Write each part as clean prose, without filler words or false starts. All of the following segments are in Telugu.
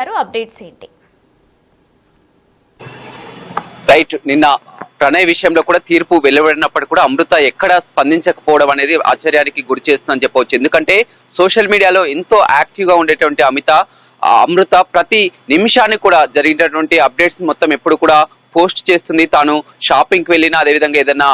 అప్డేట్స్ ఏంటి? రైట్, నిన్న ప్రణయ్ విషయంలో కూడా తీర్పు వెలువడినప్పుడు కూడా అమృత ఎక్కడ స్పందించకపోవడం అనేది ఆశ్చర్యానికి గురి చేస్తుందని చెప్పవచ్చు. ఎందుకంటే సోషల్ మీడియాలో ఎంతో యాక్టివ్ గా ఉండేటువంటి అమృత ప్రతి నిమిషాన్ని కూడా జరిగినటువంటి అప్డేట్స్ మొత్తం ఎప్పుడు కూడా పోస్ట్ చేస్తుంది. తాను షాపింగ్ కి వెళ్ళినా, అదేవిధంగా ఏదైనా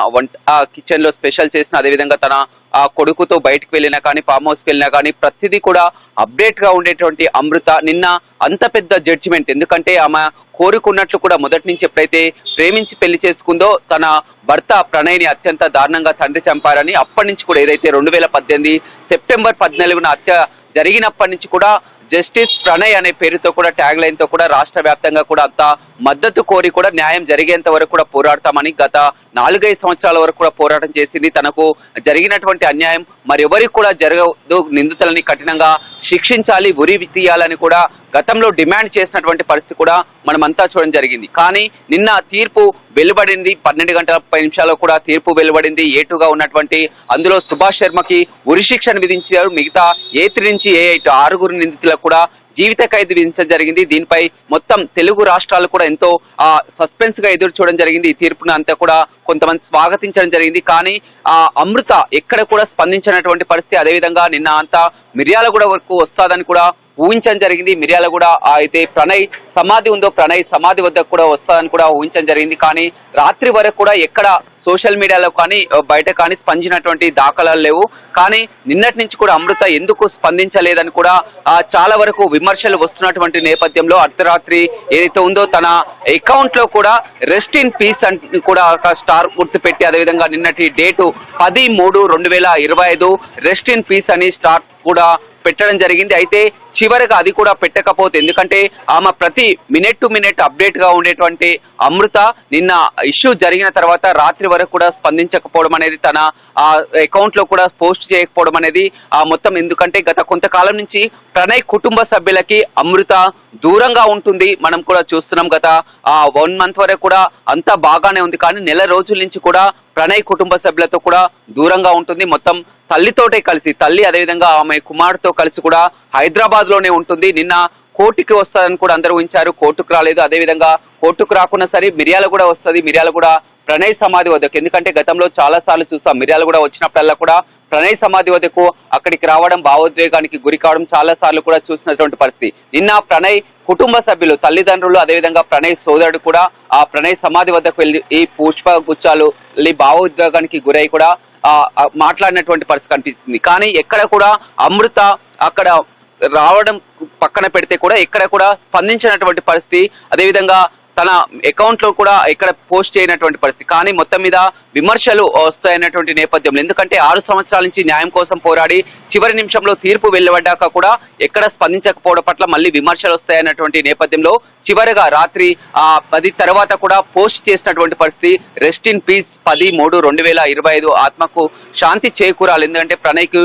కిచెన్ లో స్పెషల్ చేసినా, అదేవిధంగా తన ఆ కొడుకుతో బయటకు వెళ్ళినా కానీ, ఫామ్ హౌస్ కి వెళ్ళినా కానీ ప్రతిదీ కూడా అప్డేట్ గా ఉండేటువంటి అమృత నిన్న అంత పెద్ద జడ్జిమెంట్, ఎందుకంటే ఆమె కోరుకున్నట్లు కూడా మొదటి నుంచి ఎప్పుడైతే ప్రేమించి పెళ్లి చేసుకుందో తన భర్త ప్రణయ్ని అత్యంత దారుణంగా తండ్రి చంపారని, అప్పటి నుంచి కూడా ఏదైతే 2018 సెప్టెంబర్ 14న హత్య జరిగినప్పటి నుంచి కూడా జస్టిస్ ప్రణయ్ అనే పేరుతో కూడా ట్యాగ్ లైన్ తో కూడా రాష్ట్ర వ్యాప్తంగా కూడా అంత మద్దతు కోరి కూడా న్యాయం జరిగేంత వరకు కూడా పోరాడతామని గత 4-5 సంవత్సరాల వరకు కూడా పోరాటం చేసింది. తనకు జరిగినటువంటి అన్యాయం మరెవరికి కూడా జరగదు, నిందితులని కఠినంగా శిక్షించాలి, ఉరి తీయాలని కూడా గతంలో డిమాండ్ చేసినటువంటి పరిస్థితి కూడా మనమంతా చూడడం జరిగింది. కానీ నిన్న తీర్పు వెలువడింది. 12 గంటల 30 నిమిషాల్లో కూడా తీర్పు వెలువడింది. ఏటుగా ఉన్నటువంటి అందులో సుభాష్ శర్మకి ఉరి శిక్షను విధించారు. మిగతా A3 నుంచి A8 6 నిందితులకు కూడా జీవిత ఖైదు విధించడం జరిగింది. దీనిపై మొత్తం తెలుగు రాష్ట్రాలు కూడా ఎంతో సస్పెన్స్ గా ఎదురు చూడడం జరిగింది. ఈ తీర్పును అంతా కూడా కొంతమంది స్వాగతించడం జరిగింది. కానీ అమృత ఎక్కడ కూడా స్పందించినటువంటి పరిస్థితి. అదేవిధంగా నిన్న అంతా మిర్యాలగూడ వరకు వస్తాదని కూడా ఊహించడం జరిగింది. మిర్యాలగూడ అయితే ప్రణయ్ సమాధి ఉందో, ప్రణయ్ సమాధి వద్దకు కూడా వస్తాదని కూడా ఊహించడం జరిగింది. కానీ రాత్రి వరకు కూడా ఎక్కడ సోషల్ మీడియాలో కానీ బయట కానీ స్పందించినటువంటి దాఖలాలు లేవు. కానీ నిన్నటి నుంచి కూడా అమృత ఎందుకు స్పందించలేదని కూడా చాలా వరకు విమర్శలు వస్తున్నటువంటి నేపథ్యంలో అర్ధరాత్రి ఏదైతే ఉందో తన అకౌంట్ లో కూడా రెస్ట్ ఇన్ పీస్ అని కూడా ఒక స్టార్ గుర్తు పెట్టి, అదేవిధంగా నిన్నటి డేటు 10/3/2025 రెస్ట్ ఇన్ పీస్ అని స్టార్ కూడా పెట్టడం జరిగింది. అయితే చివరిగా అది కూడా పెట్టకపోతే, ఎందుకంటే ఆమె ప్రతి మినిట్ టు మినిట్ అప్డేట్ గా ఉండేటువంటి అమృత నిన్న ఇష్యూ జరిగిన తర్వాత రాత్రి వరకు కూడా స్పందించకపోవడం అనేది, తన అకౌంట్ లో కూడా పోస్ట్ చేయకపోవడం అనేది మొత్తం, ఎందుకంటే గత కొంతకాలం నుంచి ప్రణయ్ కుటుంబ సభ్యులకి అమృత దూరంగా ఉంటుంది. మనం కూడా చూస్తున్నాం. గత 1 మంత్ వరకు కూడా అంతా బాగానే ఉంది. కానీ నెల రోజుల నుంచి కూడా ప్రణయ్ కుటుంబ సభ్యులతో కూడా దూరంగా ఉంటుంది. మొత్తం తల్లితోటే కలిసి, తల్లి అదేవిధంగా ఆమె కుమారుతో కలిసి కూడా హైదరాబాద్ లోనే ఉంటుంది. నిన్న కోర్టుకి వస్తుందని కూడా అందరూ ఊహించారు. కోర్టుకు రాలేదు. అదేవిధంగా కోర్టుకు రాకున్నా సరే మిర్యాలగూడ వస్తుంది. మిర్యాలగూడ ప్రణయ్ సమాధి వద్దకు, ఎందుకంటే గతంలో చాలా సార్లు చూసాం మిర్యాలగూడ వచ్చినప్పుడల్లా కూడా ప్రణయ్ సమాధి వద్దకు అక్కడికి రావడం, భావోద్వేగానికి గురి కావడం చాలా సార్లు కూడా చూసినటువంటి పరిస్థితి. నిన్న ప్రణయ్ కుటుంబ సభ్యులు, తల్లిదండ్రులు, అదేవిధంగా ప్రణయ్ సోదరుడు కూడా ఆ ప్రణయ్ సమాధి వద్దకు వెళ్ళి ఈ పుష్ప గుచ్చాలు భావోద్వేగానికి గురై కూడా మాట్లాడినటువంటి పరిస్థితి కనిపిస్తుంది. కానీ ఎక్కడ కూడా అమృత అక్కడ రావడం పక్కన పెడితే కూడా ఎక్కడ కూడా స్పందించినటువంటి పరిస్థితి, అదేవిధంగా తన అకౌంట్ లో కూడా ఎక్కడ పోస్ట్ చేయనటువంటి పరిస్థితి. కానీ మొత్తం మీద విమర్శలు వస్తాయన్నటువంటి నేపథ్యంలో, ఎందుకంటే 6 సంవత్సరాల నుంచి న్యాయం కోసం పోరాడి చివరి నిమిషంలో తీర్పు వెలువడ్డాక కూడా ఎక్కడ స్పందించకపోవడం పట్ల మళ్ళీ విమర్శలు వస్తాయన్నటువంటి నేపథ్యంలో చివరిగా రాత్రి 10 తర్వాత కూడా పోస్ట్ చేసినటువంటి పరిస్థితి. రెస్ట్ ఇన్ పీస్ 10/3/2025 ఆత్మకు శాంతి చేకూరాలి, ఎందుకంటే ప్రణయ్కి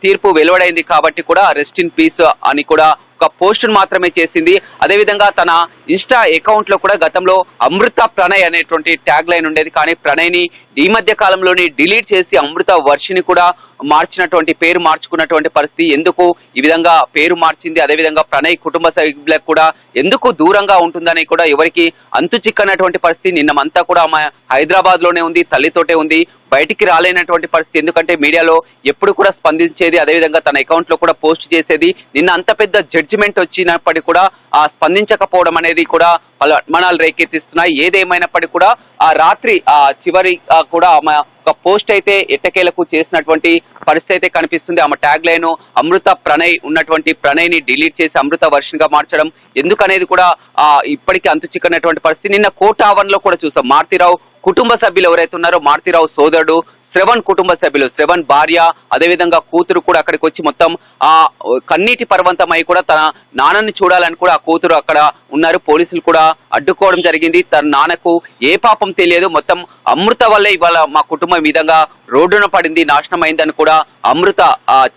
తీర్పు వెలువడైంది కాబట్టి కూడా రెస్ట్ ఇన్ పీస్ అని కూడా ఒక పోస్ట్ మాత్రమే చేసింది. అదేవిధంగా తన ఇన్స్టా అకౌంట్ లో కూడా గతంలో అమృత ప్రణయ్ అనేటువంటి ట్యాగ్ లైన్ ఉండేది. కానీ ప్రణయ్ని ఈ మధ్య కాలంలోని డిలీట్ చేసి అమృత వర్షిని కూడా మార్చినటువంటి, పేరు మార్చుకున్నటువంటి పరిస్థితి. ఎందుకు ఈ విధంగా పేరు మార్చింది, అదేవిధంగా ప్రణయ్ కుటుంబ సభ్యులకు కూడా ఎందుకు దూరంగా ఉంటుందని కూడా ఎవరికి అంతు చిక్కనటువంటి పరిస్థితి. నిన్నమంతా కూడా ఆమె హైదరాబాద్ లోనే ఉంది, తల్లితోటే ఉంది, బయటికి రాలేనటువంటి పరిస్థితి. ఎందుకంటే మీడియాలో ఎప్పుడు కూడా స్పందించేది, అదేవిధంగా తన అకౌంట్ లో కూడా పోస్ట్ చేసేది. నిన్న అంత పెద్ద జడ్జిమెంట్ వచ్చినప్పటికీ కూడా స్పందించకపోవడం అనేది కూడా పలు అనుమానాలు రేకెత్తిస్తున్నాయి. ఏదేమైనప్పటికీ కూడా ఆ రాత్రి చివరి కూడా ఆమె ఒక పోస్ట్ అయితే ఎట్టకేలకు చేసినటువంటి పరిస్థితి అయితే కనిపిస్తుంది. ఆమె ట్యాగ్ లైన్ అమృత ప్రణయ్ ఉన్నటువంటి ప్రణయ్ ని డిలీట్ చేసి అమృత వర్షన్ గా మార్చడం ఎందుకనేది కూడా ఇప్పటికీ అంతు చిక్కనటువంటి పరిస్థితి. నిన్న కోర్టు ఆవరణలో కూడా చూసాం. మారుతీరావు కుటుంబ సభ్యులు ఎవరైతే ఉన్నారో, మారుతీరావు సోదరుడు శ్రవణ్ కుటుంబ సభ్యులు, శ్రవణ్ భార్య, అదేవిధంగా కూతురు కూడా అక్కడికి వచ్చి మొత్తం కన్నీటి పర్వంతమై కూడా తన నాన్నని చూడాలని కూడా ఆ కూతురు అక్కడ ఉన్నారు. పోలీసులు కూడా అడ్డుకోవడం జరిగింది. తన నాన్నకు ఏ పాపం తెలియదు, మొత్తం అమృత వల్లే ఇవాళ మా కుటుంబం ఈ విధంగా రోడ్డున పడింది, నాశనం అయిందని కూడా అమృత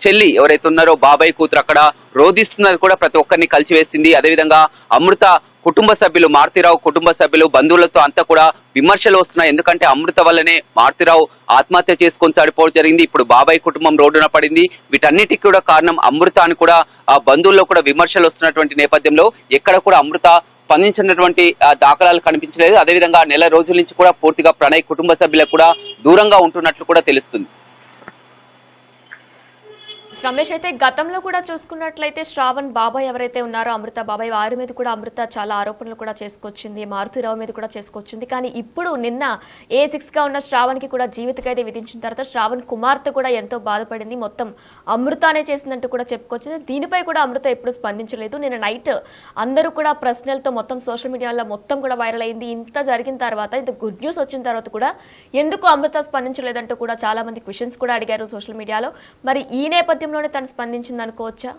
చెల్లి ఎవరైతే ఉన్నారో బాబాయ్ కూతురు అక్కడ రోధిస్తున్నది కూడా ప్రతి ఒక్కరిని కలిసివేసింది. అదేవిధంగా అమృత కుటుంబ సభ్యులు మారుతిరావు కుటుంబ సభ్యులు బంధువులతో అంతా కూడా విమర్శలు వస్తున్నాయి. ఎందుకంటే అమృత వల్లనే మారుతిరావు ఆత్మహత్య చేసుకొని చనిపోవడం జరిగింది. ఇప్పుడు బాబాయ్ కుటుంబం రోడ్డున పడింది. వీటన్నిటికీ కూడా కారణం అమృత అని కూడా ఆ బంధువుల్లో కూడా విమర్శలు వస్తున్నటువంటి నేపథ్యంలో ఎక్కడ కూడా అమృత స్పందించినటువంటి దాఖలాలు కనిపించలేదు. అదేవిధంగా నెల రోజుల నుంచి కూడా పూర్తిగా ప్రణయ్ కుటుంబ సభ్యులకు కూడా దూరంగా ఉంటున్నట్లు కూడా తెలుస్తుంది. రమేష్, అయితే గతంలో కూడా చూసుకున్నట్లయితే శ్రావణ్ బాబాయ్ ఎవరైతే ఉన్నారో అమృత బాబాయ్ వారి మీద కూడా అమృత చాలా ఆరోపణలు కూడా చేసుకొచ్చింది, మారుతిరావు మీద కూడా చేసుకొచ్చింది. కానీ ఇప్పుడు నిన్న A6గా ఉన్న శ్రావణ్కి కూడా జీవిత ఖైదు విధించిన తర్వాత శ్రావణ్ కుమార్తె కూడా ఎంతో బాధపడింది. మొత్తం అమృతనే చేసిందంటూ కూడా చెప్పుకొచ్చింది. దీనిపై కూడా అమృత ఎప్పుడు స్పందించలేదు. నిన్న నైట్ అందరూ కూడా ప్రశ్నలతో మొత్తం సోషల్ మీడియాలో మొత్తం కూడా వైరల్ అయింది. ఇంత జరిగిన తర్వాత, ఇంత గుడ్ న్యూస్ వచ్చిన తర్వాత కూడా ఎందుకు అమృత స్పందించలేదంటూ కూడా చాలా మంది క్వశ్చన్స్ కూడా అడిగారు సోషల్ మీడియాలో. మరి ఈ నేపథ్యంలోనే తను స్పందించింది అనుకోవచ్చా?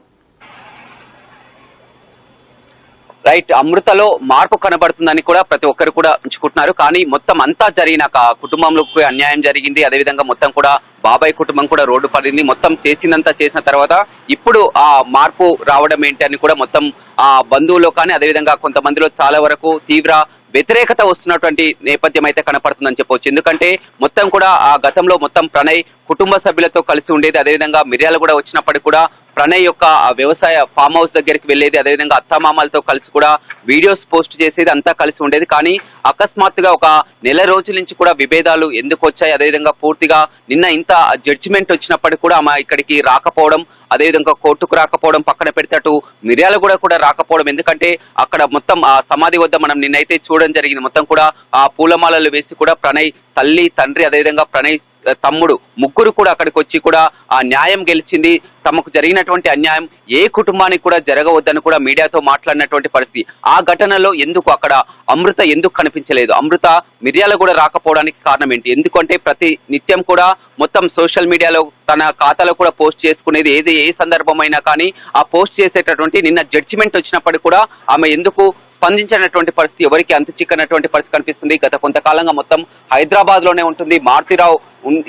రైట్, అమృతలో మార్పు కనబడుతుందని కూడా ప్రతి ఒక్కరు కూడా ఉంచుకుంటున్నారు. కానీ మొత్తం అంతా జరిగినాక కుటుంబంలోకి అన్యాయం జరిగింది. అదేవిధంగా మొత్తం కూడా బాబాయ్ కుటుంబం కూడా రోడ్డు పడింది. మొత్తం చేసిందంతా చేసిన తర్వాత ఇప్పుడు ఆ మార్పు రావడం ఏంటి అని కూడా మొత్తం ఆ బంధువుల్లో కానీ అదేవిధంగా కొంతమందిలో చాలా వరకు తీవ్ర వ్యతిరేకత వస్తున్నటువంటి నేపథ్యం అయితే కనపడుతుందని చెప్పవచ్చు. ఎందుకంటే మొత్తం కూడా ఆ గతంలో మొత్తం ప్రణయ్ కుటుంబ సభ్యులతో కలిసి ఉండేది. అదేవిధంగా మిర్యాల కూడా వచ్చినప్పటికీ కూడా ప్రణయ్ యొక్క వ్యవసాయ ఫామ్ హౌస్ దగ్గరికి వెళ్ళేది. అదేవిధంగా అత్తామామలతో కలిసి కూడా వీడియోస్ పోస్ట్ చేసేది, అంతా కలిసి ఉండేది. కానీ అకస్మాత్తుగా ఒక నెల రోజుల నుంచి కూడా విభేదాలు ఎందుకు వచ్చాయి, అదేవిధంగా పూర్తిగా నిన్న ఇంత జడ్జిమెంట్ వచ్చినప్పటికీ కూడా ఆమె ఇక్కడికి రాకపోవడం, అదేవిధంగా కోర్టుకు రాకపోవడం పక్కన పెడితే అటు మిర్యాల కూడా రాకపోవడం. ఎందుకంటే అక్కడ మొత్తం ఆ సమాధి వద్ద మనం నిన్నైతే చూడడం జరిగింది. మొత్తం కూడా ఆ పూలమాలలు వేసి కూడా ప్రణయ్ తల్లి, తండ్రి, అదేవిధంగా ప్రణయ్ తమ్ముడు ముగ్గురు కూడా అక్కడికి వచ్చి కూడా ఆ న్యాయం గెలిచింది, తమకు జరిగినటువంటి అన్యాయం ఏ కుటుంబానికి కూడా జరగవద్దని కూడా మీడియాతో మాట్లాడినటువంటి పరిస్థితి. ఆ ఘటనలో ఎందుకు అక్కడ అమృత ఎందుకు కనిపించలేదు, అమృత మిర్యాల కూడా రాకపోవడానికి కారణం ఏంటి? ఎందుకంటే ప్రతి నిత్యం కూడా మొత్తం సోషల్ మీడియాలో తన ఖాతాలో కూడా పోస్ట్ చేసుకునేది ఏ సందర్భమైనా కానీ ఆ పోస్ట్ చేసేటటువంటి నిన్న జడ్జిమెంట్ వచ్చినప్పటికీ కూడా ఆమె ఎందుకు స్పందించినటువంటి పరిస్థితి, ఎవరికి అంతు చిక్కనటువంటి పరిస్థితి కనిపిస్తుంది. గత కొంతకాలంగా మొత్తం హైదరాబాద్ లోనే ఉంటుంది. మారుతిరావు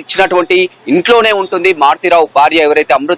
ఇచ్చినటువంటి ఇంట్లోనే ఉంటుంది. మారుతిరావు భార్య ఎవరైతే అమృత